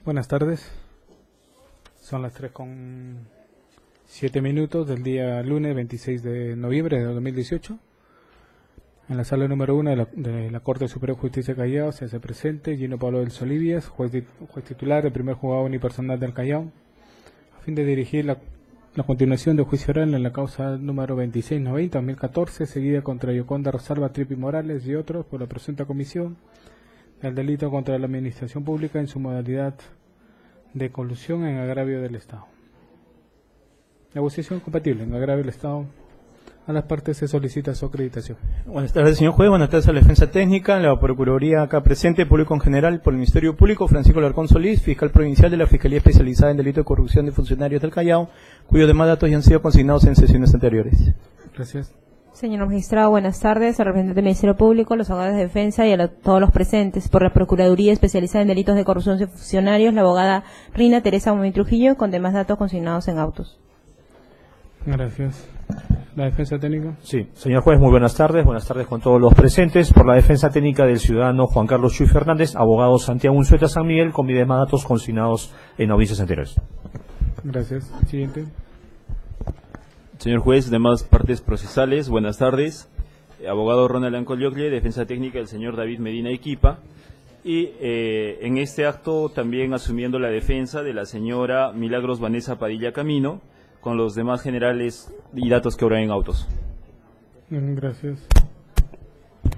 Buenas tardes. Son las 3:07 del día lunes 26 de noviembre de 2018. En la sala número 1 de la Corte Superior de Justicia de Callao se hace presente Gino Pablo del Solivias, juez titular del primer juzgado unipersonal del Callao, a fin de dirigir la continuación del juicio oral en la causa número 2690-2014, seguida contra Yoconda Rosalba Tripi Morales y otros por la presunta comisión del delito contra la administración pública en su modalidad de colusión en agravio del Estado. Negociación compatible en agravio del Estado. A las partes se solicita su acreditación. Buenas tardes, señor juez. Buenas tardes a la Defensa Técnica, la Procuraduría acá presente, Público en General, por el Ministerio Público, Francisco Larcón Solís, Fiscal Provincial de la Fiscalía Especializada en Delito de Corrupción de Funcionarios del Callao, cuyos demás datos ya han sido consignados en sesiones anteriores. Gracias. Señor magistrado, buenas tardes. Al representante del Ministerio Público, los abogados de defensa y a todos los presentes. Por la Procuraduría Especializada en Delitos de Corrupción de Funcionarios, la abogada Rina Teresa Momín Trujillo, con demás datos consignados en autos. Gracias. ¿La Defensa Técnica? Sí, señor juez, muy buenas tardes con todos los presentes. Por la Defensa Técnica del ciudadano Juan Carlos Chuy Fernández, abogado Santiago Unzueta San Miguel, con mis demás datos consignados en audiencias anteriores. Gracias. Siguiente. Señor juez, demás partes procesales, buenas tardes. Abogado Ronald Ancoliocle, Defensa Técnica del señor David Medina Equipa. Y en este acto también asumiendo la defensa de la señora Milagros Vanessa Padilla Camino, con los demás generales y datos que obran en autos. Gracias.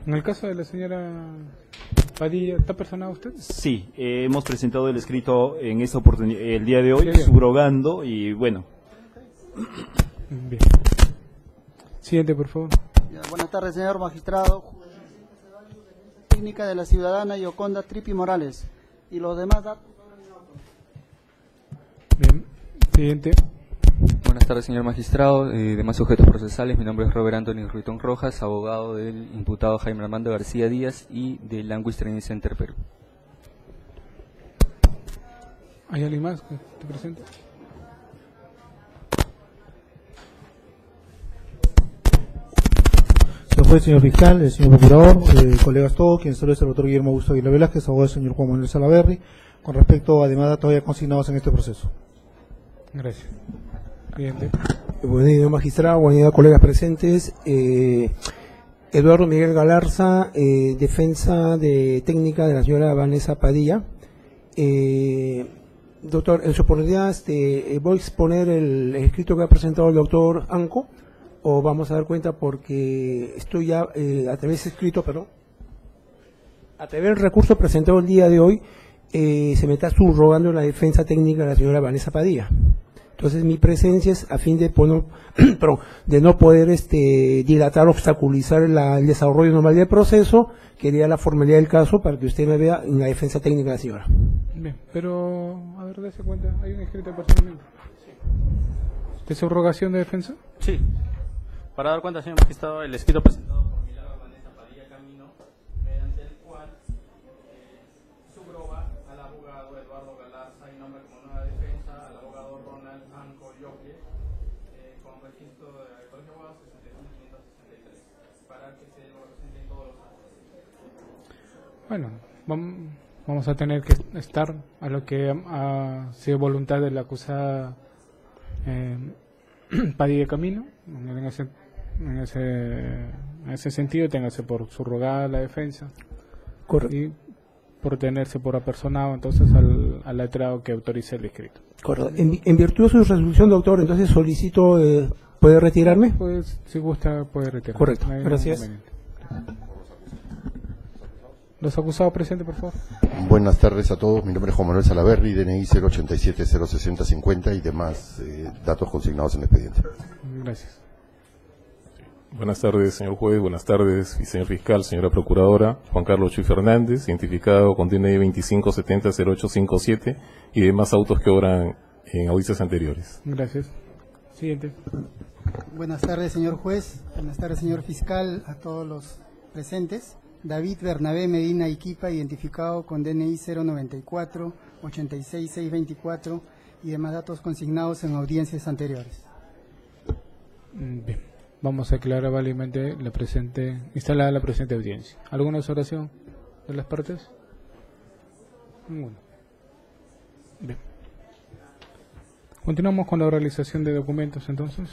En el caso de la señora Padilla, ¿está personado usted? Sí, hemos presentado el escrito en esta oportunidad, el día de hoy, subrogando y bueno. Bien. Siguiente, por favor. Buenas tardes, señor magistrado. Técnica de la ciudadana Yoconda Tripi Morales. Y los demás datos. Bien. Siguiente. Buenas tardes, señor magistrado. Demás sujetos procesales. Mi nombre es Robert Anthony Ruitón Rojas, abogado del imputado Jaime Armando García Díaz y del Language Training Center Perú. ¿Hay alguien más que te presente? Señor juez, señor fiscal, el señor procurador, colegas todos, quien saluda es el doctor Guillermo Augusto Aguilar Velázquez, abogado del señor Juan Manuel Salaverry, con respecto a demás datos ya consignados en este proceso. Gracias. Siguiente. Buen día, magistrado, buen día, colegas presentes. Eduardo Miguel Galarza, defensa de técnica de la señora Vanessa Padilla. Doctor, en su oportunidad voy a exponer el escrito que ha presentado el doctor Anco, o vamos a dar cuenta porque estoy ya, a través del recurso presentado el día de hoy, se me está subrogando la defensa técnica de la señora Vanessa Padilla. Entonces mi presencia es a fin de de no poder dilatar, obstaculizar el desarrollo normal del proceso. Quería la formalidad del caso para que usted me vea en la defensa técnica de la señora. Bien, pero a ver, dése cuenta, hay un escrito de personamiento. ¿De subrogación de defensa? Sí. Para dar cuenta, señor magistrado, el escrito presentado por Milagros Vanessa Padilla Camino, mediante el cual subroga al abogado Eduardo Galarza y nombra como nueva defensa al abogado Ronald Anco Yocle, con registro del Colegio de Abogados 61.563, para que se lo representen todos los datos. Bueno, vamos a tener que estar a lo que ha sido voluntad de la acusada Padilla Camino. En ese sentido, téngase por subrogada la defensa. Correcto. Y por tenerse por apersonado entonces al letrado que autorice el escrito. Correcto. En virtud de su resolución, doctor, entonces solicito, ¿puede retirarme? Pues, si gusta, puede retirarme. Correcto, No hay gracias. inconveniente. Los acusados presentes, por favor. Buenas tardes a todos. Mi nombre es Juan Manuel Salaverry, DNI 087-060-50 y demás datos consignados en el expediente. Gracias. Buenas tardes, señor juez. Buenas tardes, señor fiscal, señora procuradora. Juan Carlos Chuy Fernández, identificado con DNI 2570-0857 y demás autos que obran en audiencias anteriores. Gracias. Siguiente. Buenas tardes, señor juez. Buenas tardes, señor fiscal, a todos los presentes. David Bernabé Medina Iquipa, identificado con DNI 094-86624 y demás datos consignados en audiencias anteriores. Bien, vamos a aclarar válidamente instalada la presente audiencia. ¿Alguna observación de las partes? Ninguna. Bien. Continuamos con la realización de documentos entonces.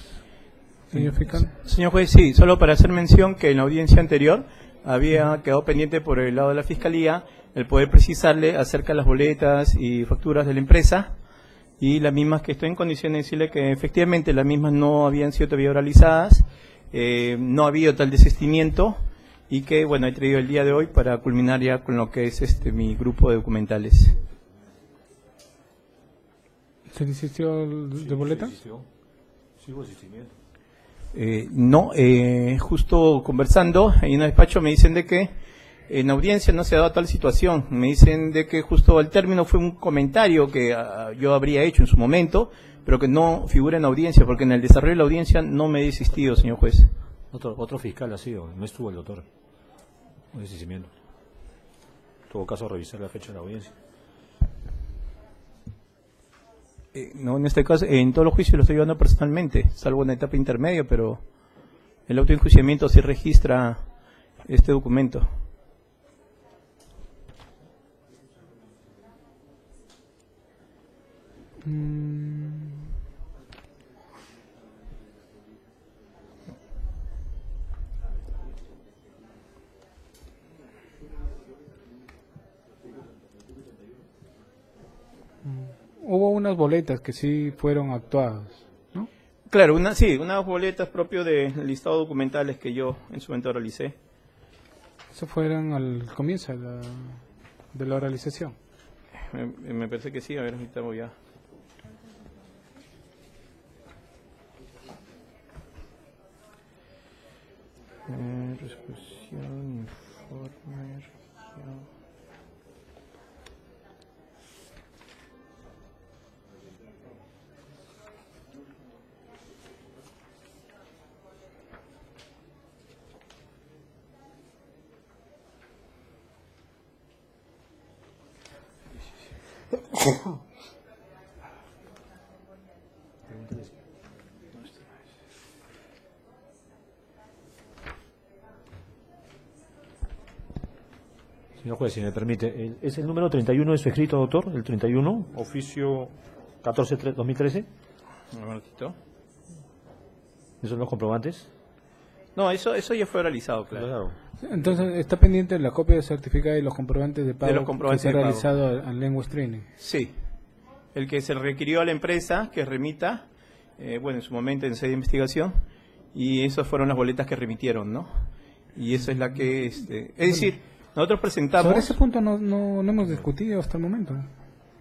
Señor fiscal. Señor juez, sí, solo para hacer mención que en la audiencia anterior había quedado pendiente por el lado de la Fiscalía el poder precisarle acerca de las boletas y facturas de la empresa, y las mismas que estoy en condiciones de decirle que efectivamente las mismas no habían sido todavía oralizadas, no ha habido tal desistimiento, y que bueno, he traído el día de hoy para culminar ya con lo que es mi grupo de documentales. ¿Se desistió de boletas? Sí, hubo desistimiento. No, justo conversando en un despacho me dicen de que en audiencia no se ha dado tal situación. Me dicen de que justo al término fue un comentario que yo habría hecho en su momento, pero que no figura en audiencia, porque en el desarrollo de la audiencia no me he desistido, señor juez. Otro fiscal ha sido, no estuvo el doctor. Un desistimiento. En todo caso, revisar la fecha de la audiencia. No, en este caso, en todos los juicios lo estoy llevando personalmente, salvo en la etapa intermedia, pero el autoenjuiciamiento sí registra este documento. Hubo unas boletas que sí fueron actuadas, ¿no? Claro, unas boletas propio del listado de documentales que yo en su momento realicé. Eso fueron al comienzo de la oralización. Me parece que sí, a ver, ahorita voy a... resolución, informe, región. Señor juez, si me permite, ¿es el número 31 de su escrito, doctor? ¿El 31? Oficio 14-2013. Un momentito. ¿Esos son los comprobantes? No, eso ya fue realizado, claro. Entonces, ¿está pendiente la copia de certificado y los comprobantes de pago que se ha realizado al lengua streaming? Sí. El que se requirió a la empresa que remita, bueno, en su momento en sede de investigación, y esas fueron las boletas que remitieron, ¿no? Y esa es la que, es decir, nosotros presentamos... Sobre ese punto no hemos discutido hasta el momento.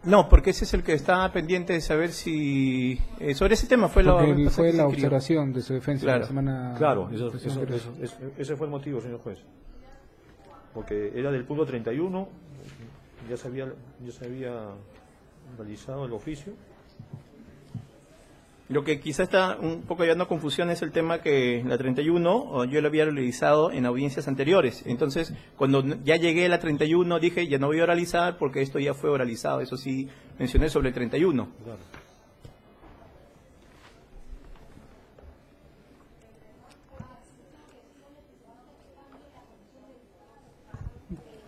No, porque ese es el que está pendiente de saber si... sobre ese tema fue la observación de su defensa claro. la semana... Claro, ese fue el motivo, señor juez. Porque era del punto 31, ya se había realizado el oficio. Lo que quizá está un poco llevando confusión es el tema que la 31 yo lo había realizado en audiencias anteriores. Entonces, cuando ya llegué a la 31 dije, ya no voy a oralizar porque esto ya fue oralizado. Eso sí, mencioné sobre el 31. Claro.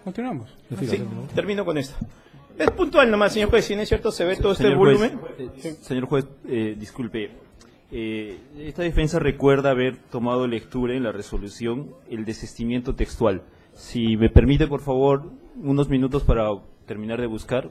Continuamos. Sí, termino con esto. Es puntual nomás, señor juez, si no es cierto, se ve todo este Señor volumen. Juez, señor juez, disculpe, esta defensa recuerda haber tomado lectura en la resolución el desistimiento textual. Si me permite, por favor, unos minutos para terminar de buscar.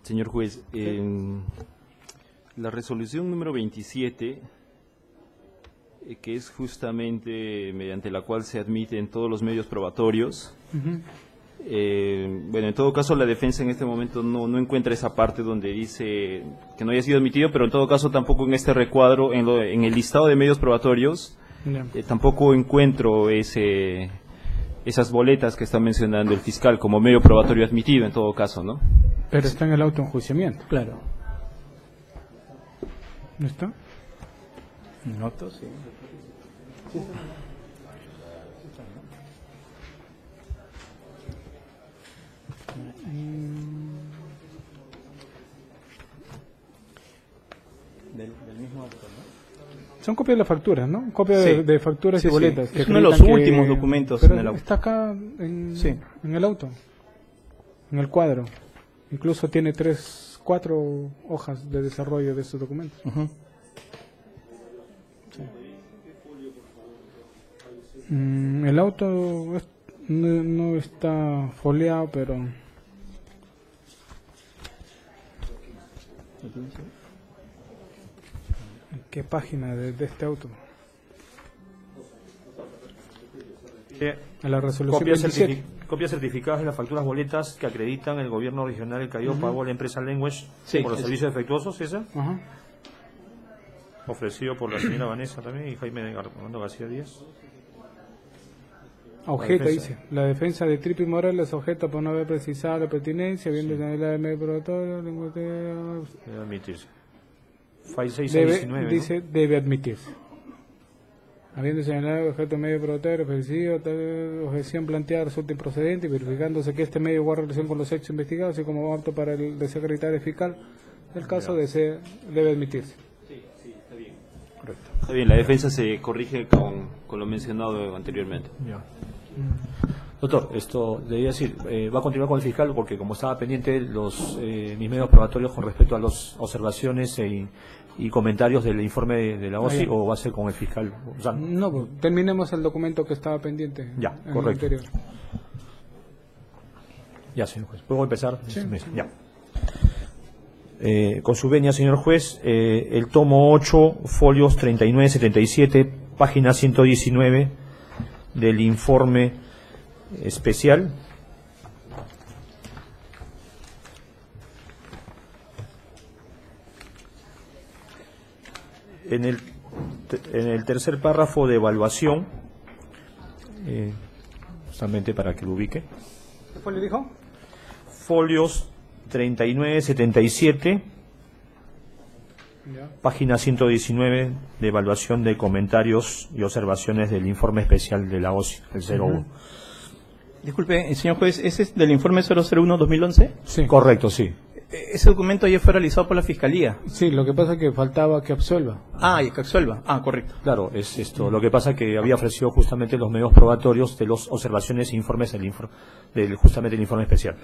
Señor juez, la resolución número 27, que es justamente mediante la cual se admiten todos los medios probatorios, bueno, en todo caso la defensa en este momento no encuentra esa parte donde dice que no haya sido admitido, pero en todo caso tampoco en este recuadro, en el listado de medios probatorios, tampoco encuentro esas boletas que está mencionando el fiscal como medio probatorio admitido en todo caso, ¿no? Pero está en el autoenjuiciamiento. Claro. ¿No está? En el auto, sí. Del mismo auto, ¿no? Son copias de las facturas, ¿no? Copias Sí. de facturas Sí, y boletas. sí. que Es uno de los acreditan últimos documentos pero en el auto. está acá en el auto, en el cuadro. Incluso tiene 4 hojas de desarrollo de estos documentos. Sí. El auto no está foliado, pero... ¿Qué página de este auto? A la resolución 27. Copias certificadas de las facturas boletas que acreditan el gobierno regional del Callao pagó a la empresa Language por los servicios defectuosos, ¿esa? Ofrecido por la señora Vanessa también y Jaime Armando García Díaz. Objeta, dice. La defensa de Tripi Morales objeta por no haber precisado la pertinencia, habiendo señalado el medio probatorio, Debe admitirse. File 6619, dice, debe admitirse. Habiendo señalado el objeto medio probatorio, ofrecido, tal objeción planteada resulta improcedente y verificándose que este medio guarda relación con los hechos investigados, así como apto para el desecretario fiscal, el caso debe admitirse. Sí, está bien. Correcto. Está bien, la defensa se corrige con lo mencionado anteriormente. Ya. Doctor, esto debía decir, va a continuar con el fiscal porque como estaba pendiente mis medios probatorios con respecto a las observaciones y comentarios del informe de la OSI, o va a ser con el fiscal. O sea, no, pues, terminemos el documento que estaba pendiente. Ya, en correcto. El anterior. Ya, señor juez. ¿Puedo empezar? Sí. Ya. Con su venia, señor juez, el tomo 8, folios 39-77, página 119 del informe especial. En el tercer párrafo de evaluación, justamente para que lo ubique. ¿Qué folio dijo? Folios 39-77, página 119 de evaluación de comentarios y observaciones del informe especial de la OSI, el 01. Disculpe, señor juez, ¿ese es del informe 001-2011? Sí. Correcto, sí. Ese documento ya fue realizado por la Fiscalía. Sí, lo que pasa es que faltaba que absuelva. Y que absuelva. Correcto. Claro, es esto. Lo que pasa es que había ofrecido justamente los medios probatorios de las observaciones e informes justamente el informe especial.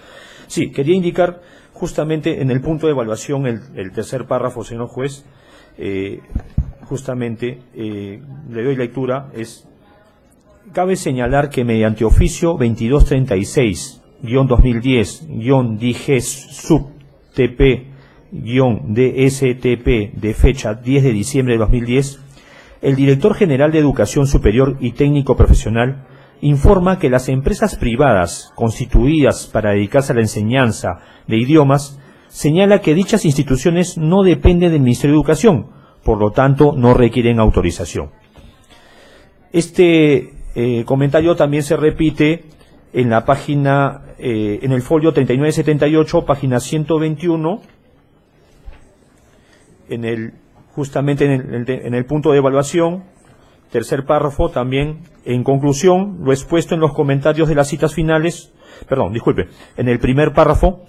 Sí, quería indicar justamente en el punto de evaluación, el tercer párrafo, señor juez, justamente le doy lectura, cabe señalar que mediante oficio 2236-2010-DIGES sub TP-DSTP de fecha 10 de diciembre de 2010, el director general de Educación Superior y Técnico Profesional informa que las empresas privadas constituidas para dedicarse a la enseñanza de idiomas señala que dichas instituciones no dependen del Ministerio de Educación, por lo tanto no requieren autorización. Este comentario también se repite en la página, en el folio 3978, página 121, justamente en el punto de evaluación, tercer párrafo también, en conclusión, lo expuesto en los comentarios de las citas finales, en el primer párrafo,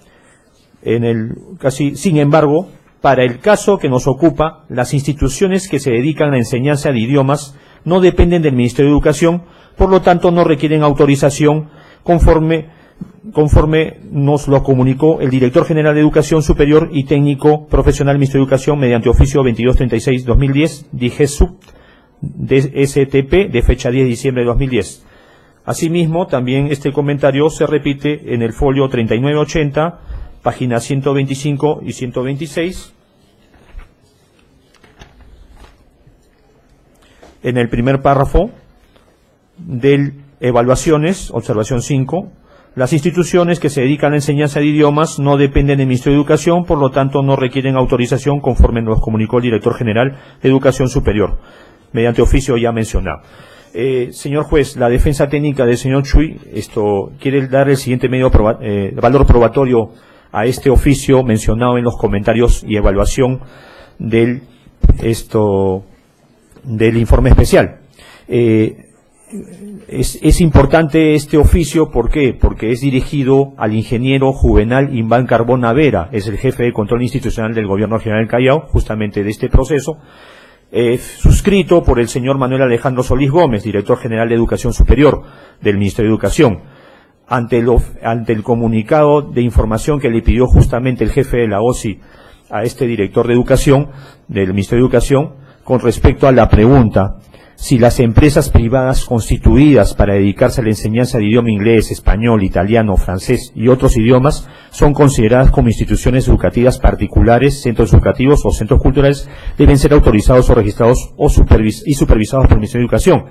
sin embargo, para el caso que nos ocupa, las instituciones que se dedican a la enseñanza de idiomas no dependen del Ministerio de Educación, por lo tanto no requieren autorización conforme nos lo comunicó el director general de Educación Superior y Técnico Profesional del Ministerio de Educación mediante oficio 2236-2010, DIGESUB DSTP de fecha 10 de diciembre de 2010. Asimismo, también este comentario se repite en el folio 3980, páginas 125 y 126. En el primer párrafo del evaluaciones, observación 5, las instituciones que se dedican a la enseñanza de idiomas no dependen del Ministerio de Educación, por lo tanto no requieren autorización conforme nos comunicó el Director General de Educación Superior, mediante oficio ya mencionado. Señor juez, la defensa técnica del señor Chuy quiere dar el siguiente valor probatorio a este oficio mencionado en los comentarios y evaluación del informe especial. Es importante este oficio, ¿por qué? Porque es dirigido al ingeniero Juvenal Imbán Carbona Vera, es el jefe de control institucional del Gobierno Regional del Callao, justamente de este proceso, suscrito por el señor Manuel Alejandro Solís Gómez, director general de Educación Superior del Ministerio de Educación, ante el comunicado de información que le pidió justamente el jefe de la OSI a este director de Educación del Ministerio de Educación, con respecto a la pregunta si las empresas privadas constituidas para dedicarse a la enseñanza de idioma inglés, español, italiano, francés y otros idiomas son consideradas como instituciones educativas particulares, centros educativos o centros culturales, deben ser autorizados o registrados y supervisados por el Ministerio de Educación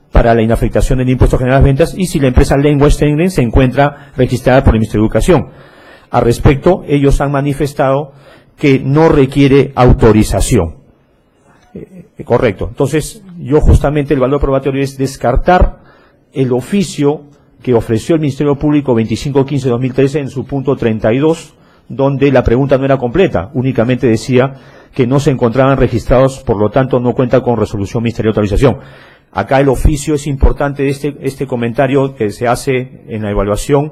para la inafectación del impuesto general a las ventas, y si la empresa Language Training se encuentra registrada por el Ministerio de Educación. Al respecto, ellos han manifestado que no requiere autorización. Correcto. Entonces, yo justamente el valor probatorio es descartar el oficio que ofreció el Ministerio Público 2515-2013 en su punto 32, donde la pregunta no era completa, únicamente decía que no se encontraban registrados, por lo tanto no cuenta con resolución ministerial de autorización. Acá el oficio es importante, este comentario que se hace en la evaluación,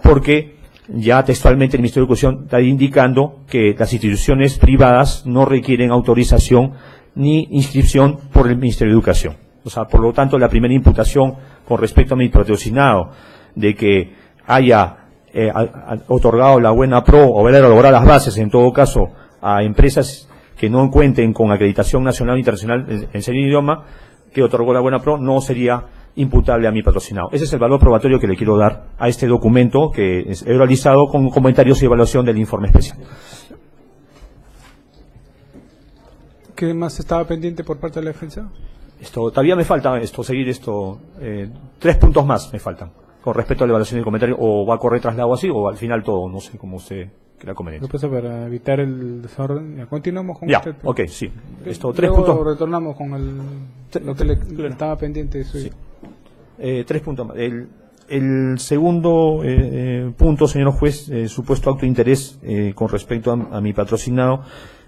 porque ya textualmente el Ministerio de Educación está indicando que las instituciones privadas no requieren autorización ni inscripción por el Ministerio de Educación. O sea, por lo tanto, la primera imputación con respecto a mi patrocinado de que haya otorgado la buena pro o haber elaborado las bases, en todo caso, a empresas que no cuenten con acreditación nacional o internacional en enseñanza de idioma, que otorgó la buena pro, no sería imputable a mi patrocinado. Ese es el valor probatorio que le quiero dar a este documento que he realizado con comentarios y evaluación del informe especial. ¿Qué más estaba pendiente por parte de la defensa? Todavía me falta seguir 3 puntos más me faltan, con respecto a la evaluación del comentario, o va a correr traslado así, o al final todo, no sé cómo usted crea conveniente. Lo pasa para evitar el desorden. Ya, continuamos con ya, usted. Ok, sí. 3 Luego puntos. retornamos con lo que le estaba pendiente. Sí. 3 puntos más. El segundo punto, señor juez, supuesto acto de interés con respecto a mi patrocinado,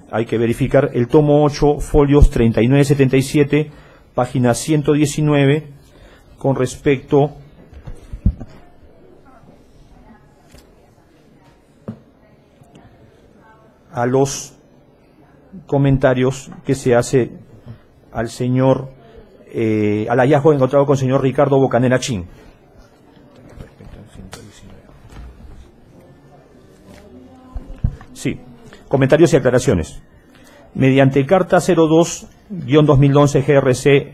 hay que verificar el tomo 8, folios 39-77, página 119, con respecto a los comentarios que se hace al señor, al hallazgo encontrado con el señor Ricardo Bocanera Chin. Sí. Comentarios y aclaraciones. Mediante carta 02-2011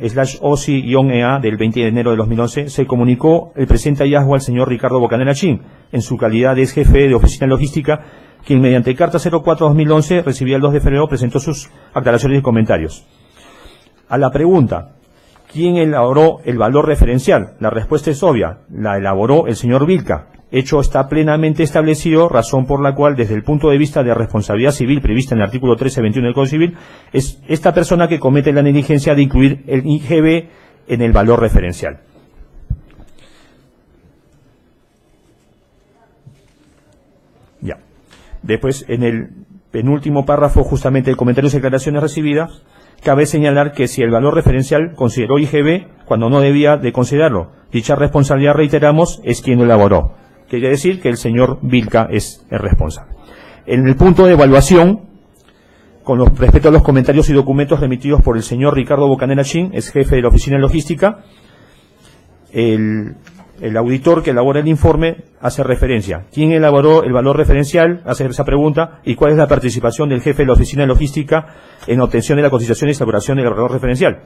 GRC/OSI-EA del 20 de enero de 2011, se comunicó el presente hallazgo al señor Ricardo Bocanera Chin, en su calidad de ex jefe de oficina logística, quien mediante carta 04-2011 recibida el 2 de febrero presentó sus aclaraciones y comentarios. A la pregunta, ¿quién elaboró el valor referencial? La respuesta es obvia, la elaboró el señor Vilca. Hecho está plenamente establecido, razón por la cual, desde el punto de vista de responsabilidad civil prevista en el artículo 1321 del Código Civil, es esta persona que comete la negligencia de incluir el IGB en el valor referencial. Ya. Después, en el penúltimo párrafo, justamente de comentarios y declaraciones recibidas, cabe señalar que si el valor referencial consideró IGB cuando no debía de considerarlo, dicha responsabilidad, reiteramos, es quien lo elaboró. Quiere decir que el señor Vilca es el responsable. En el punto de evaluación, con respecto a los comentarios y documentos remitidos por el señor Ricardo Bocanera Chin, es jefe de la oficina de logística, el auditor que elabora el informe hace referencia. ¿Quién elaboró el valor referencial? Hace esa pregunta. ¿Y cuál es la participación del jefe de la oficina de logística en obtención de la cotización y elaboración del valor referencial?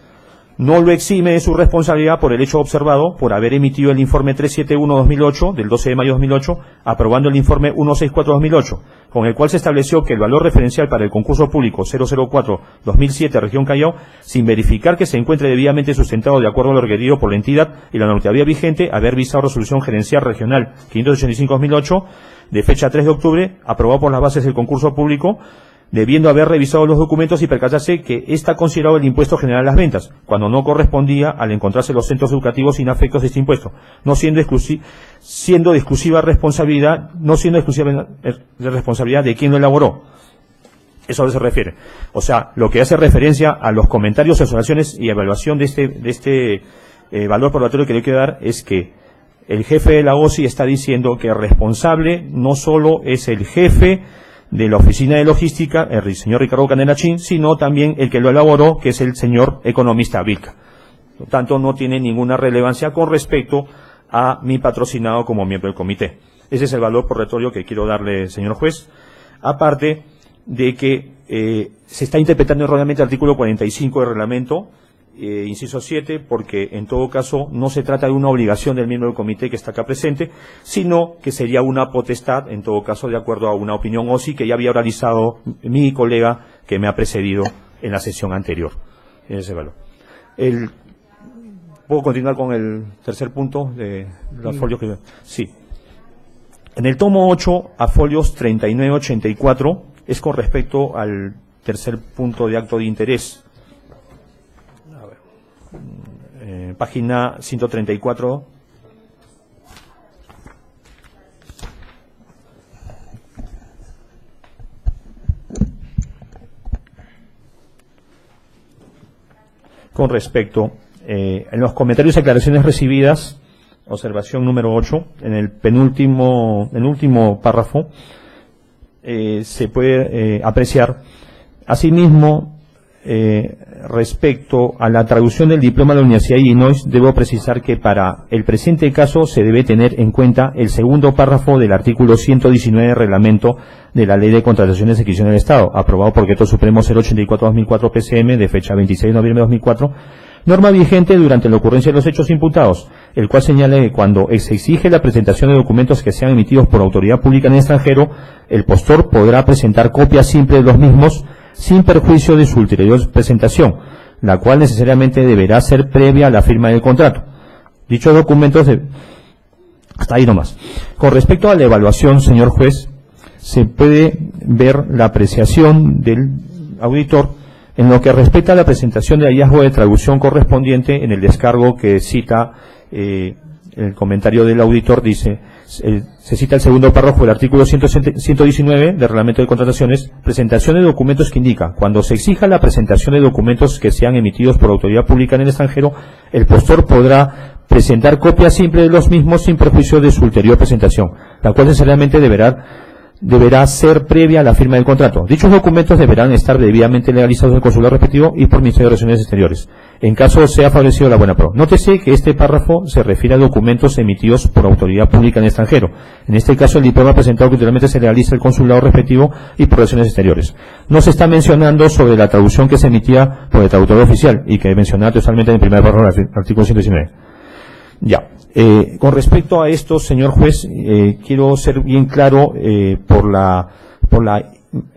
no lo exime de su responsabilidad por el hecho observado por haber emitido el informe 371-2008 del 12 de mayo de 2008, aprobando el informe 164-2008, con el cual se estableció que el valor referencial para el concurso público 004-2007 Región Callao, sin verificar que se encuentre debidamente sustentado de acuerdo a lo requerido por la entidad y la normatividad vigente, haber visado resolución gerencial regional 585-2008 de fecha 3 de octubre, aprobado por las bases del concurso público, debiendo haber revisado los documentos y percatarse que está considerado el impuesto general a las ventas, cuando no correspondía al encontrarse los centros educativos sin afectos de este impuesto, siendo de exclusiva responsabilidad de quien lo elaboró. Eso a lo que se refiere. O sea, lo que hace referencia a los comentarios, observaciones y evaluación de este valor probatorio que le quiero dar es que el jefe de la OSI está diciendo que el responsable no solo es el jefe de la oficina de logística, el señor Ricardo Canelachín, sino también el que lo elaboró, que es el señor economista Vilca. Por lo tanto, no tiene ninguna relevancia con respecto a mi patrocinado como miembro del comité. Ese es el valor probatorio que quiero darle, señor juez. Aparte de que se está interpretando erróneamente el artículo 45 del reglamento, inciso 7, porque en todo caso no se trata de una obligación del miembro del comité que está acá presente, sino que sería una potestad, en todo caso, de acuerdo a una opinión OSI que ya había oralizado mi colega que me ha precedido en la sesión anterior. Ese valor. ¿Puedo continuar con el tercer punto de los folios que... Sí. En el tomo 8, a folios 39-84, es con respecto al tercer punto de acto de interés. Página 134. Con respecto, en los comentarios y aclaraciones recibidas, observación número 8, en el último párrafo, se puede apreciar, asimismo, respecto a la traducción del diploma de la Universidad de Illinois, debo precisar que para el presente caso se debe tener en cuenta el segundo párrafo del artículo 119 del reglamento de la Ley de Contrataciones y Adquisiciones del Estado, aprobado por Decreto Supremo 084-2004 PCM de fecha 26 de noviembre de 2004, norma vigente durante la ocurrencia de los hechos imputados, el cual señala que cuando se exige la presentación de documentos que sean emitidos por autoridad pública en el extranjero, el postor podrá presentar copia simple de los mismos sin perjuicio de su ulterior presentación, la cual necesariamente deberá ser previa a la firma del contrato. Dichos documentos hasta ahí nomás. Con respecto a la evaluación, señor juez, se puede ver la apreciación del auditor en lo que respecta a la presentación del hallazgo de traducción correspondiente en el descargo que cita el comentario del auditor. Dice, se cita el segundo párrafo del artículo 119 del reglamento de contrataciones, presentación de documentos que indica, cuando se exija la presentación de documentos que sean emitidos por autoridad pública en el extranjero, el postor podrá presentar copia simple de los mismos sin perjuicio de su ulterior presentación, la cual necesariamente deberá ser previa a la firma del contrato. Dichos documentos deberán estar debidamente legalizados en el consulado respectivo y por el Ministerio de Relaciones Exteriores, en caso sea favorecido la buena pro. Nótese que este párrafo se refiere a documentos emitidos por autoridad pública en el extranjero. En este caso, el diploma presentado que ulteriormente se realiza el consulado respectivo y por Relaciones Exteriores. No se está mencionando sobre la traducción que se emitía por el traductor oficial y que mencionaba totalmente en el primer párrafo del artículo 119. Ya. Con respecto a esto, señor juez, quiero ser bien claro por la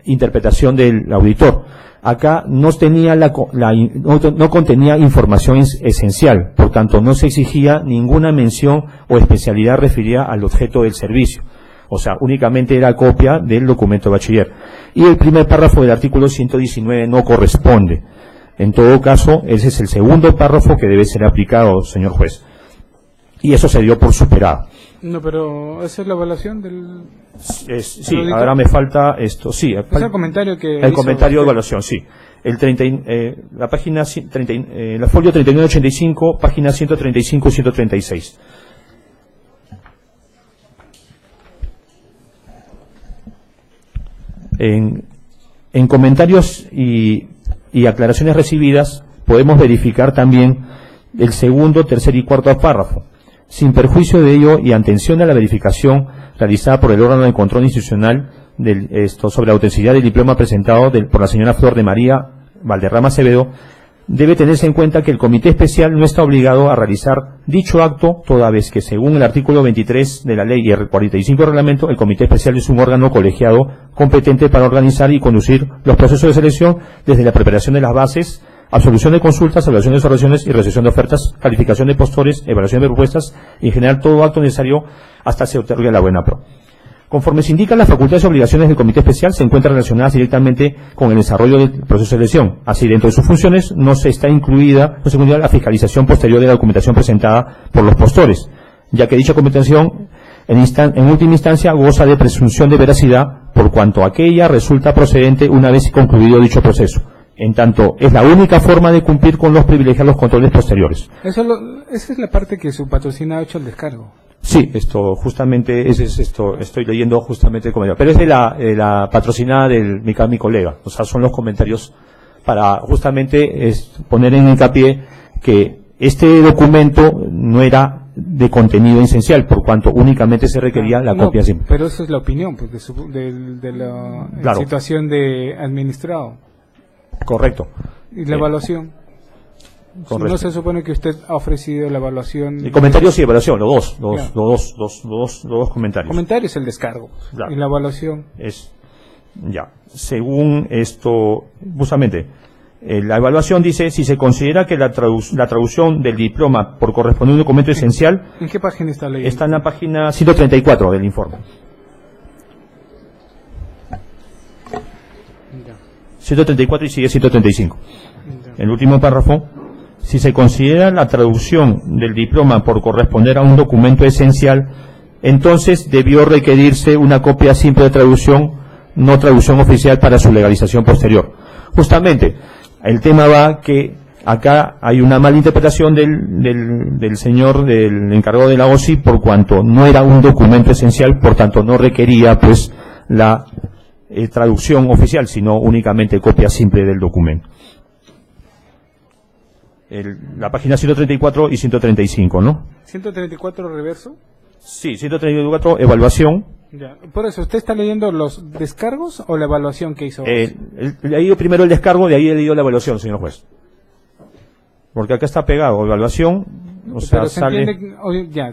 interpretación del auditor. Acá no contenía información esencial, por tanto no se exigía ninguna mención o especialidad referida al objeto del servicio. O sea, únicamente era copia del documento de bachiller. Y el primer párrafo del artículo 119 no corresponde. En todo caso, ese es el segundo párrafo que debe ser aplicado, señor juez. Y eso se dio por superado. No, pero esa es la evaluación del... sí, ahora me falta esto. Sí, es el comentario que... El comentario de evaluación, sí. La página, la folio 3985, página 135 y 136. En comentarios y aclaraciones recibidas podemos verificar también el segundo, tercer y cuarto párrafo. Sin perjuicio de ello y atención a la verificación realizada por el órgano de control institucional sobre la autenticidad del diploma presentado por la señora Flor de María Valderrama Acevedo, debe tenerse en cuenta que el comité especial no está obligado a realizar dicho acto, toda vez que según el artículo 23 de la ley y el 45 del reglamento, el comité especial es un órgano colegiado competente para organizar y conducir los procesos de selección desde la preparación de las bases, absolución de consultas, evaluación de observaciones y recepción de ofertas, calificación de postores, evaluación de propuestas y en general todo acto necesario hasta se otorgue la buena pro. Conforme se indican las facultades y obligaciones del comité especial, se encuentran relacionadas directamente con el desarrollo del proceso de selección. Así, dentro de sus funciones no se incluida la fiscalización posterior de la documentación presentada por los postores, ya que dicha documentación en última instancia goza de presunción de veracidad por cuanto aquella resulta procedente una vez concluido dicho proceso. En tanto, es la única forma de cumplir con los privilegiados controles posteriores. Esa es la parte que su patrocinado ha hecho el descargo. Sí, estoy leyendo justamente el comentario. Pero es de la patrocinada de mi colega. O sea, son los comentarios para justamente poner en hincapié que este documento no era de contenido esencial, por cuanto únicamente se requería la copia simple. Pero esa es la opinión, pues, de la Claro. situación de administrado. Correcto. Y la evaluación. Correcto. No se supone que usted ha ofrecido la evaluación. El comentarios y evaluación, los dos comentarios. Comentario es el descargo. Claro. Y la evaluación. Según esto, justamente, la evaluación dice, si se considera que la traducción del diploma por correspondiente a un documento esencial. ¿En qué página está leyendo? Está en la página 134 del informe. 134 y sigue 135. El último párrafo. Si se considera la traducción del diploma por corresponder a un documento esencial, entonces debió requerirse una copia simple de traducción, no traducción oficial para su legalización posterior. Justamente, el tema va que acá hay una mala interpretación del señor, del encargado de la OSI, por cuanto no era un documento esencial, por tanto no requería pues la traducción oficial, sino únicamente copia simple del documento. La página 134 y 135, ¿no? 134 reverso. Sí, 134, evaluación. Ya. Por eso, ¿usted está leyendo los descargos o la evaluación que hizo? He leído primero el descargo, de ahí he leído la evaluación, señor juez. Porque acá está pegado, evaluación, o sea, pero sale...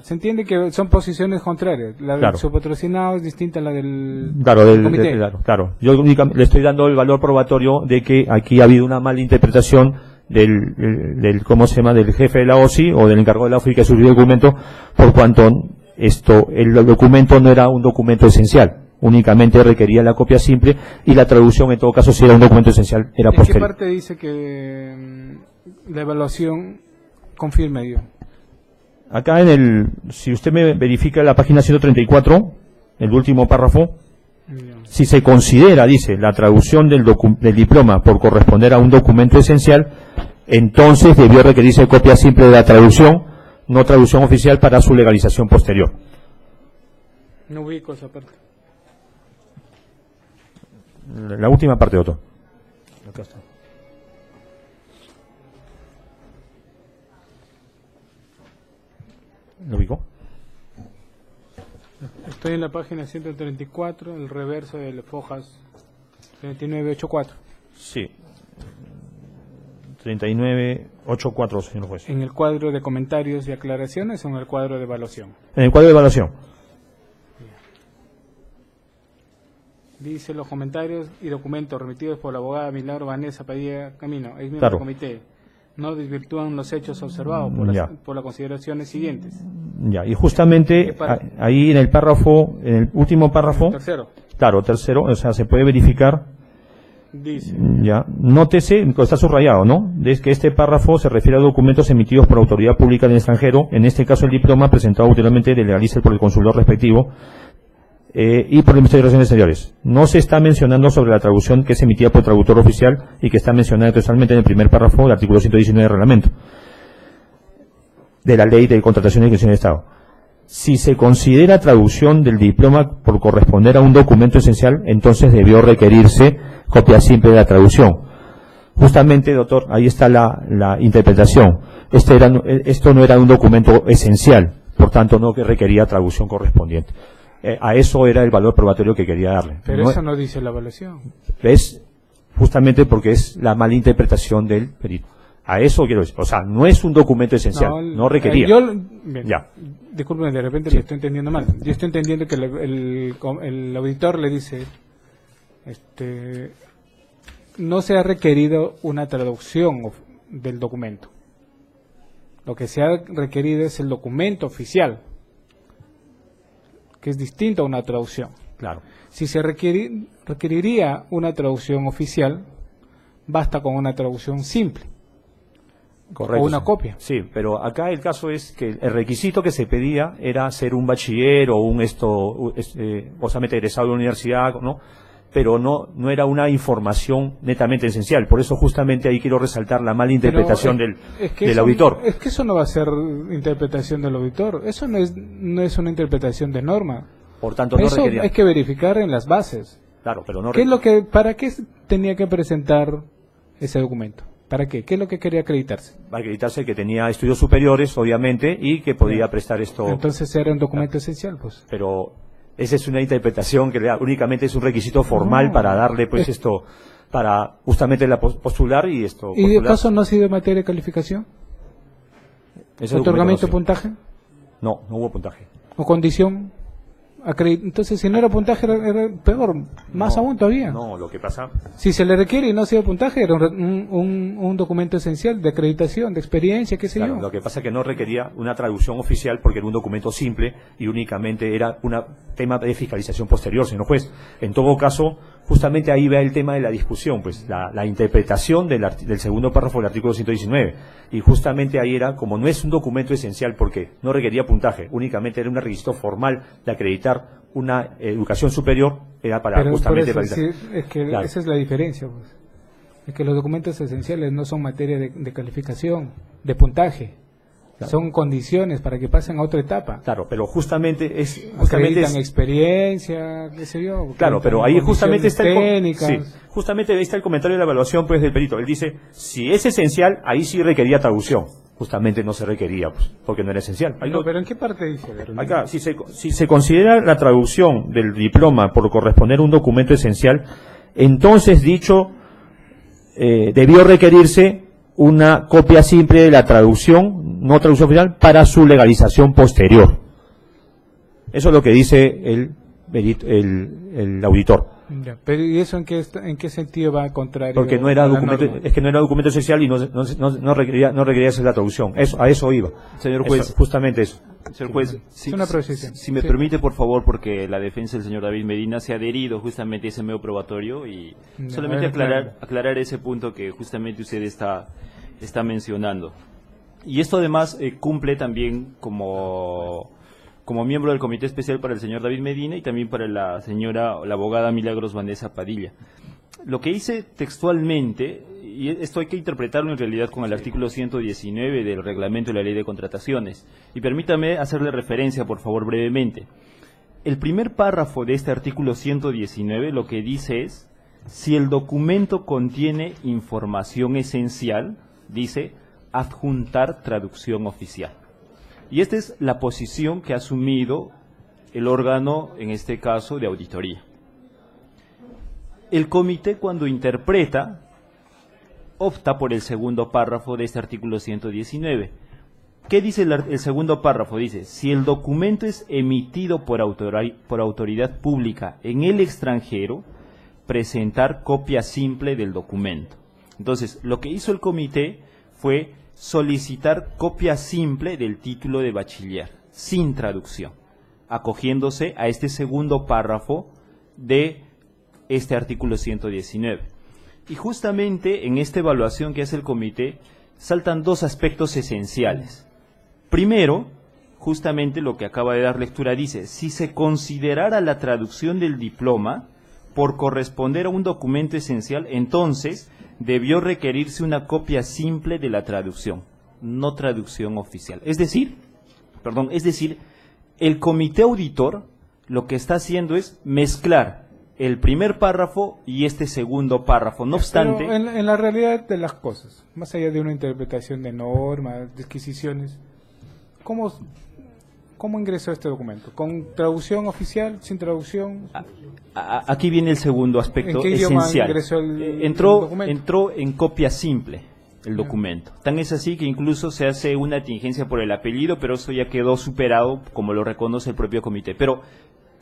se entiende que son posiciones contrarias. La Claro. de su patrocinado es distinta a la del Claro, comité. claro. Yo únicamente le estoy dando el valor probatorio de que aquí ha habido una mala interpretación del ¿cómo se llama?, del jefe de la OSI o del encargado de la OSI que subió el documento, por cuanto el documento no era un documento esencial, únicamente requería la copia simple y la traducción en todo caso si era un documento esencial era ¿En qué posterior. parte dice que la evaluación confirme yo? Acá si usted me verifica la página 134, el último párrafo, si se considera, dice, la traducción del diploma por corresponder a un documento esencial, entonces debió requerirse copia simple de la traducción, no traducción oficial para su legalización posterior. No ubico esa parte. La última parte, doctor. Acá está. ¿Lo ubicó? Estoy en la página 134, el reverso de las fojas 3984. Sí. 3984, señor juez. ¿En el cuadro de comentarios y aclaraciones o en el cuadro de evaluación? En el cuadro de evaluación. Dice los comentarios y documentos remitidos por la abogada Milagro Vanessa Padilla Camino, ex miembro Claro. del comité, no desvirtúan los hechos observados Ya. por las consideraciones siguientes. Ya, y justamente ahí en el párrafo, en el último párrafo, Tercero. claro, tercero, o sea, se puede verificar, Dice. ya, nótese, está subrayado, ¿no? Es que este párrafo se refiere a documentos emitidos por autoridad pública del extranjero, en este caso el diploma presentado ulteriormente de legalice por el consultor respectivo, y por el Ministerio de Relaciones Exteriores. No se está mencionando sobre la traducción que es emitida por el traductor oficial y que está mencionada textualmente en el primer párrafo del artículo 119 del reglamento de la Ley de Contratación y Creación de Estado. Si se considera traducción del diploma por corresponder a un documento esencial, entonces debió requerirse copia simple de la traducción. Justamente, doctor, ahí está la interpretación. Esto no era un documento esencial, por tanto no que requería traducción correspondiente. A eso era el valor probatorio que quería darle. Pero ¿no? eso no dice la evaluación. Es justamente porque es la mala interpretación del perito. A eso quiero decir. O sea, no es un documento esencial, no requería. Ya. Disculpen, de repente Sí. lo estoy entendiendo mal. Yo estoy entendiendo que el auditor le dice, no se ha requerido una traducción del documento. Lo que se ha requerido es el documento oficial, que es distinto a una traducción. Claro. Si se requeriría una traducción oficial, basta con una traducción simple. Correcto. O una copia. Sí, pero acá el caso es que el requisito que se pedía era ser un bachiller o un solamente egresado de la universidad, ¿no? Pero no era una información netamente esencial. Por eso justamente ahí quiero resaltar la mala interpretación del auditor. Es que eso no va a ser interpretación del auditor. Eso no es una interpretación de norma. Por tanto, no eso requería. hay que verificar en las bases. Claro, pero no. ¿Para qué tenía que presentar ese documento? ¿Para qué? ¿Qué es lo que quería acreditarse? Acreditarse que tenía estudios superiores, obviamente, y que podía prestar esto. Entonces era un documento esencial, pues. Pero esa es una interpretación que únicamente es un requisito formal para darle, pues, esto, para justamente postular y esto. ¿Y de caso no ha sido materia de calificación? ¿Otorgamiento de puntaje? No hubo puntaje. ¿O condición? Entonces, si no era puntaje, era peor, más aún todavía. No, lo que pasa. Si se le requiere y no ha sido puntaje, era un documento esencial de acreditación, de experiencia, qué sé yo. Lo que pasa es que no requería una traducción oficial porque era un documento simple y únicamente era un tema de fiscalización posterior, señor juez. En todo caso, justamente ahí va el tema de la discusión, pues la interpretación del segundo párrafo del artículo 119. Y justamente ahí era, como no es un documento esencial porque no requería puntaje, únicamente era un requisito formal de acreditar una educación superior, era para justamente... Por eso, es que claro. Esa es la diferencia, pues. Es que los documentos esenciales no son materia de calificación, de puntaje. Claro. Son condiciones para que pasen a otra etapa. Claro, pero justamente acreditan experiencia, qué sé yo. Claro, pero ahí justamente está justamente ahí está el comentario de la evaluación, pues, del perito. Él dice, si es esencial, ahí sí requería traducción. Justamente no se requería, pues, porque no era esencial. Pero ¿en qué parte dice? Acá, si se considera la traducción del diploma por corresponder a un documento esencial, entonces dicho debió requerirse una copia simple de la traducción, no traducción final, para su legalización posterior. Eso es lo que dice el auditor. Ya, pero ¿y eso en qué sentido va contrario? Porque no era documento, es que no era documento esencial y no requería hacer la traducción. A eso iba. Señor juez, justamente eso. Señor juez, es una precisión. Si me permite, por favor, porque la defensa del señor David Medina se ha adherido justamente a ese medio probatorio y solamente aclarar ese punto que justamente usted está mencionando. Y esto además cumple también como miembro del Comité Especial para el señor David Medina y también para la abogada Milagros Vanessa Padilla. Lo que hice textualmente, y esto hay que interpretarlo en realidad con el artículo 119 del reglamento de la ley de contrataciones, y permítame hacerle referencia, por favor, brevemente. El primer párrafo de este artículo 119 lo que dice es, si el documento contiene información esencial, dice, adjuntar traducción oficial. Y esta es la posición que ha asumido el órgano, en este caso, de auditoría. El comité, cuando interpreta, opta por el segundo párrafo de este artículo 119. ¿Qué dice el segundo párrafo? Dice, si el documento es emitido por autoridad pública en el extranjero, presentar copia simple del documento. Entonces, lo que hizo el comité fue solicitar copia simple del título de bachiller, sin traducción, acogiéndose a este segundo párrafo de este artículo 119. Y justamente en esta evaluación que hace el comité, saltan dos aspectos esenciales. Primero, justamente lo que acaba de dar lectura dice, si se considerara la traducción del diploma por corresponder a un documento esencial, entonces debió requerirse una copia simple de la traducción, no traducción oficial. Es decir, el comité auditor lo que está haciendo es mezclar el primer párrafo y este segundo párrafo. No obstante... Pero en la realidad de las cosas, más allá de una interpretación de normas, disquisiciones, ¿cómo ingresó este documento? ¿Con traducción oficial, sin traducción? Aquí viene el segundo aspecto ¿En qué idioma esencial. ingresó el Entró documento? en copia simple. el documento. Tan es así que incluso se hace una tingencia por el apellido, pero eso ya quedó superado, como lo reconoce el propio comité. Pero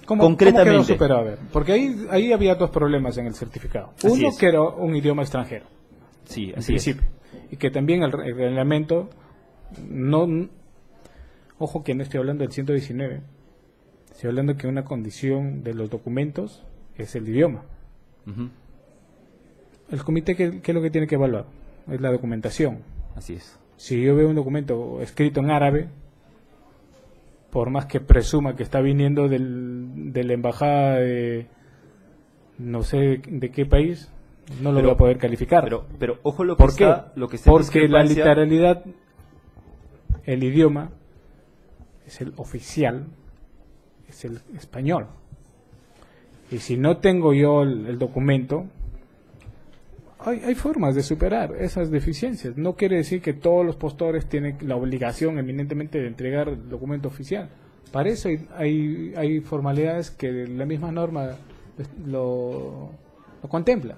concretamente, ¿cómo quedó superado? A ver, porque ahí había dos problemas en el certificado. Así Uno, es. que era un idioma extranjero. Sí, En así es. principio. Y que también el reglamento, ojo que no estoy hablando del 119, estoy hablando que una condición de los documentos es el idioma. Ujú. El comité, ¿qué es lo que tiene que evaluar? Es la documentación. Así es. Si yo veo un documento escrito en árabe, por más que presuma que está viniendo de la embajada de no sé de qué país, no lo voy a poder calificar. Pero ojo lo que ¿Por qué? lo que está en Porque la discrepancia- literalidad, el idioma es el oficial, es el español. Y si no tengo yo el documento, hay formas de superar esas deficiencias. No quiere decir que todos los postores tienen la obligación eminentemente de entregar el documento oficial. Para eso hay formalidades que la misma norma lo contempla.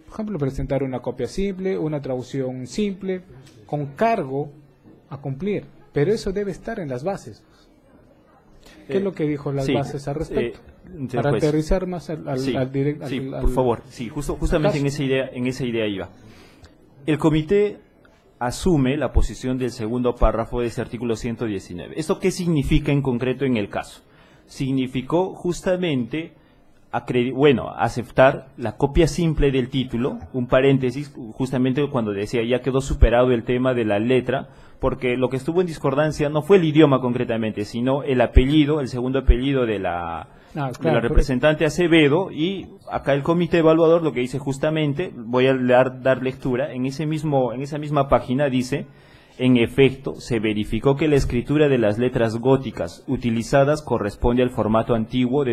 Por ejemplo, presentar una copia simple, una traducción simple, con cargo a cumplir. Pero eso debe estar en las bases. ¿Qué es lo que dijo las sí, bases al respecto? señor Para juez. aterrizar más al Sí, directo. sí, por favor. Sí, justamente en esa idea iba. El comité asume la posición del segundo párrafo de ese artículo 119. ¿Esto qué significa en concreto en el caso? Significó justamente aceptar la copia simple del título, un paréntesis, justamente cuando decía ya quedó superado el tema de la letra, porque lo que estuvo en discordancia no fue el idioma concretamente, sino el apellido, el segundo apellido de la representante Acevedo, y acá el comité evaluador lo que dice justamente, voy a dar lectura, en esa misma página dice: en efecto, se verificó que la escritura de las letras góticas utilizadas corresponde al formato antiguo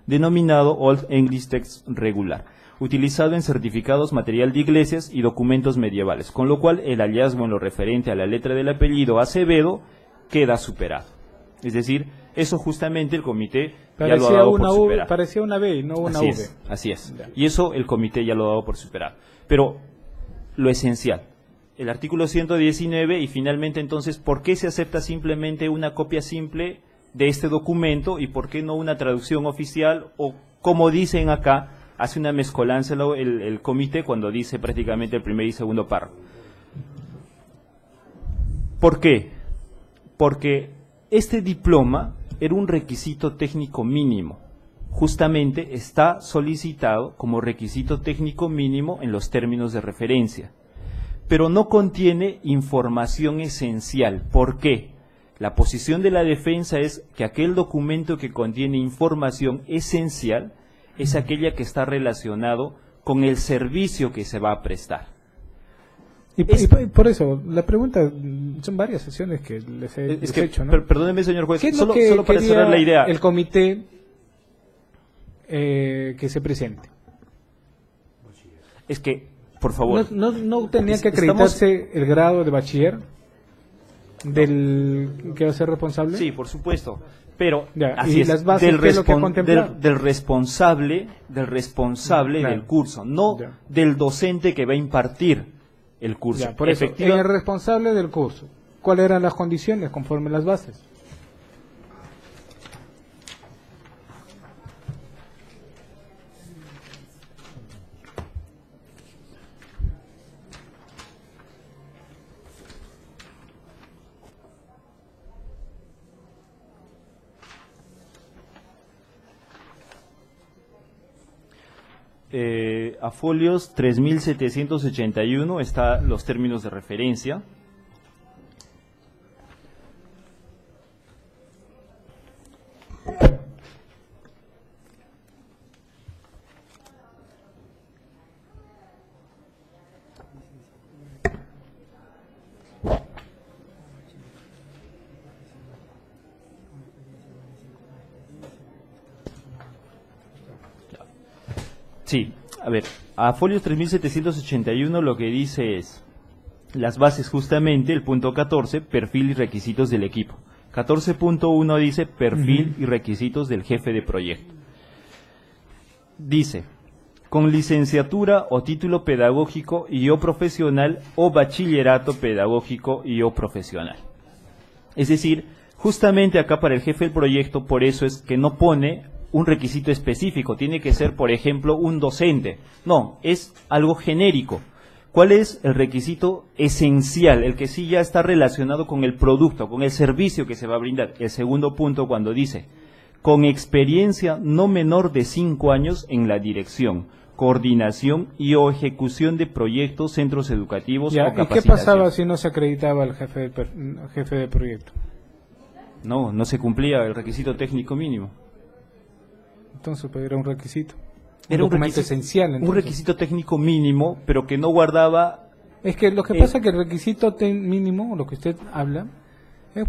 denominado Old English Text Regular, utilizado en certificados, material de iglesias y documentos medievales, con lo cual el hallazgo en lo referente a la letra del apellido Acevedo queda superado. Es decir, eso justamente el comité ya lo ha dado por superado. Parecía una B y no una Así V. es, así es. Y eso el comité ya lo ha dado por superado. Pero lo esencial, el artículo 119, y finalmente entonces, ¿por qué se acepta simplemente una copia simple de este documento y por qué no una traducción oficial? O, como dicen acá, hace una mezcolanza el comité cuando dice prácticamente el primer y segundo párrafo. ¿Por qué? Porque este diploma era un requisito técnico mínimo. Justamente está solicitado como requisito técnico mínimo en los términos de referencia. Pero no contiene información esencial. ¿Por qué? La posición de la defensa es que aquel documento que contiene información esencial es aquella que está relacionado con el servicio que se va a prestar. Y por eso, la pregunta, son varias sesiones que les he hecho, ¿no? Perdóneme, señor juez, ¿Qué es solo lo que para quería cerrar la idea. el comité que se presente? Es que, por favor. No tenía que acreditarse el grado de bachiller del que va a ser responsable. Sí, por supuesto. Pero ya, así y es, las bases, ¿qué es lo que ha contemplado? del responsable Claro. del curso, no Ya. del docente que va a impartir el curso. Ya, por eso, en el responsable del curso, ¿cuáles eran las condiciones conforme las bases? A folios 3781 están los términos de referencia. Sí, a ver, a folios 3781 lo que dice es las bases justamente, el punto 14, perfil y requisitos del equipo. 14.1 dice perfil y requisitos del jefe de proyecto. Dice, con licenciatura o título pedagógico y o profesional o bachillerato pedagógico y o profesional. Es decir, justamente acá para el jefe del proyecto, por eso es que no pone un requisito específico, tiene que ser, por ejemplo, un docente. No, es algo genérico. ¿Cuál es el requisito esencial? El que sí ya está relacionado con el producto, con el servicio que se va a brindar. El segundo punto cuando dice, con experiencia no menor de 5 años en la dirección, coordinación y o ejecución de proyectos, centros educativos Ya, o ¿y capacitación. qué pasaba si no se acreditaba el jefe de proyecto? No se cumplía el requisito técnico mínimo. Entonces, pues, era un requisito. Era un documento requisito, esencial. un Entonces. requisito técnico mínimo, pero que no guardaba... Es que lo que pasa es que el requisito mínimo, lo que usted habla,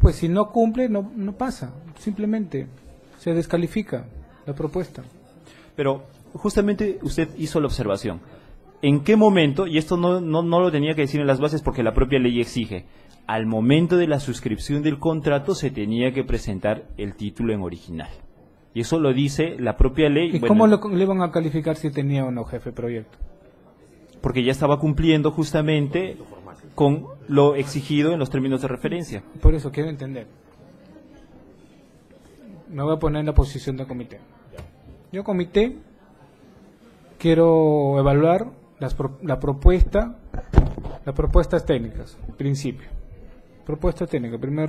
pues si no cumple, no pasa. Simplemente se descalifica la propuesta. Pero justamente usted hizo la observación. ¿En qué momento, y esto no lo tenía que decir en las bases porque la propia ley exige, al momento de la suscripción del contrato se tenía que presentar el título en original? Y eso lo dice la propia ley. ¿Y cómo le van a calificar si tenía o no jefe de proyecto? Porque ya estaba cumpliendo justamente con lo exigido en los términos de referencia. Por eso quiero entender. Me voy a poner en la posición del comité. Yo, comité, quiero evaluar las propuestas técnicas, principio. Propuesta técnica, primer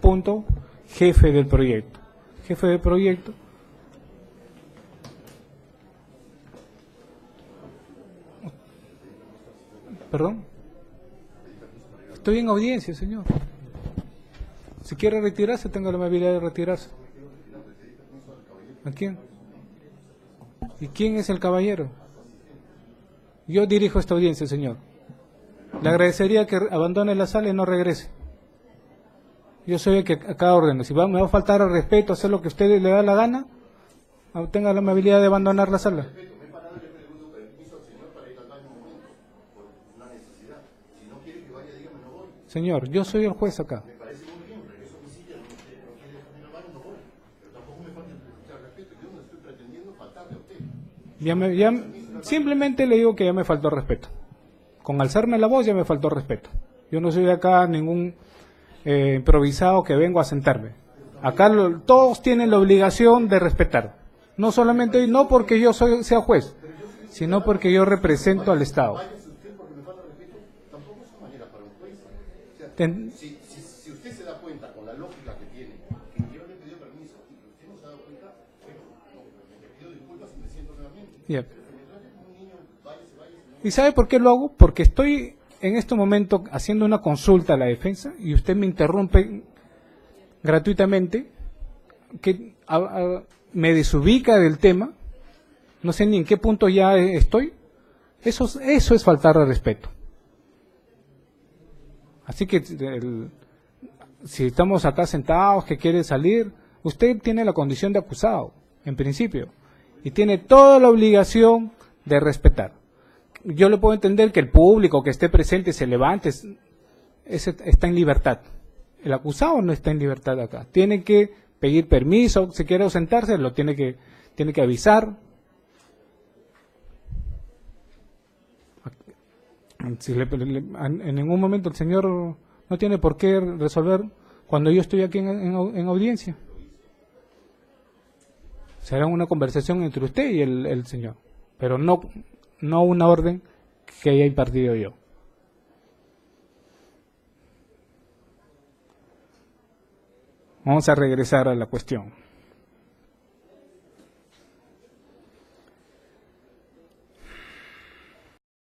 punto, jefe del proyecto. Jefe del proyecto. ¿Perdón? Estoy en audiencia, señor. Si quiere retirarse, tenga la amabilidad de retirarse. ¿A quién? ¿Y quién es el caballero? Yo dirijo esta audiencia, señor. Le agradecería que abandone la sala y no regrese. Yo soy el que acá ordeno. Si me va a faltar el respeto, hacer lo que a usted le da la gana, tenga la amabilidad de abandonar la sala. Señor, yo soy el juez acá. Simplemente le digo que ya me faltó respeto. Con alzarme la voz ya me faltó respeto. Yo no soy de acá ningún improvisado que vengo a sentarme. Acá todos tienen la obligación de respetar. No solamente, no porque yo sea juez, sino porque yo represento al Estado. Si usted se da cuenta con la lógica que tiene, que yo le he pedido permiso y que usted no se ha dado cuenta, me pido disculpas y me siento nuevamente. Yeah. ¿Y sabe por qué lo hago? Porque estoy en este momento haciendo una consulta a la defensa y usted me interrumpe gratuitamente, que me desubica del tema, no sé ni en qué punto ya estoy. Eso es faltar al respeto. Así que si estamos acá sentados, que quiere salir, usted tiene la condición de acusado, en principio, y tiene toda la obligación de respetar. Yo le puedo entender que el público que esté presente se levante, está en libertad. El acusado no está en libertad acá. Tiene que pedir permiso, si quiere ausentarse, lo tiene que avisar. Si en ningún momento el señor no tiene por qué resolver cuando yo estoy aquí en audiencia. Será una conversación entre usted y el señor, pero no una orden que haya impartido yo. Vamos a regresar a la cuestión.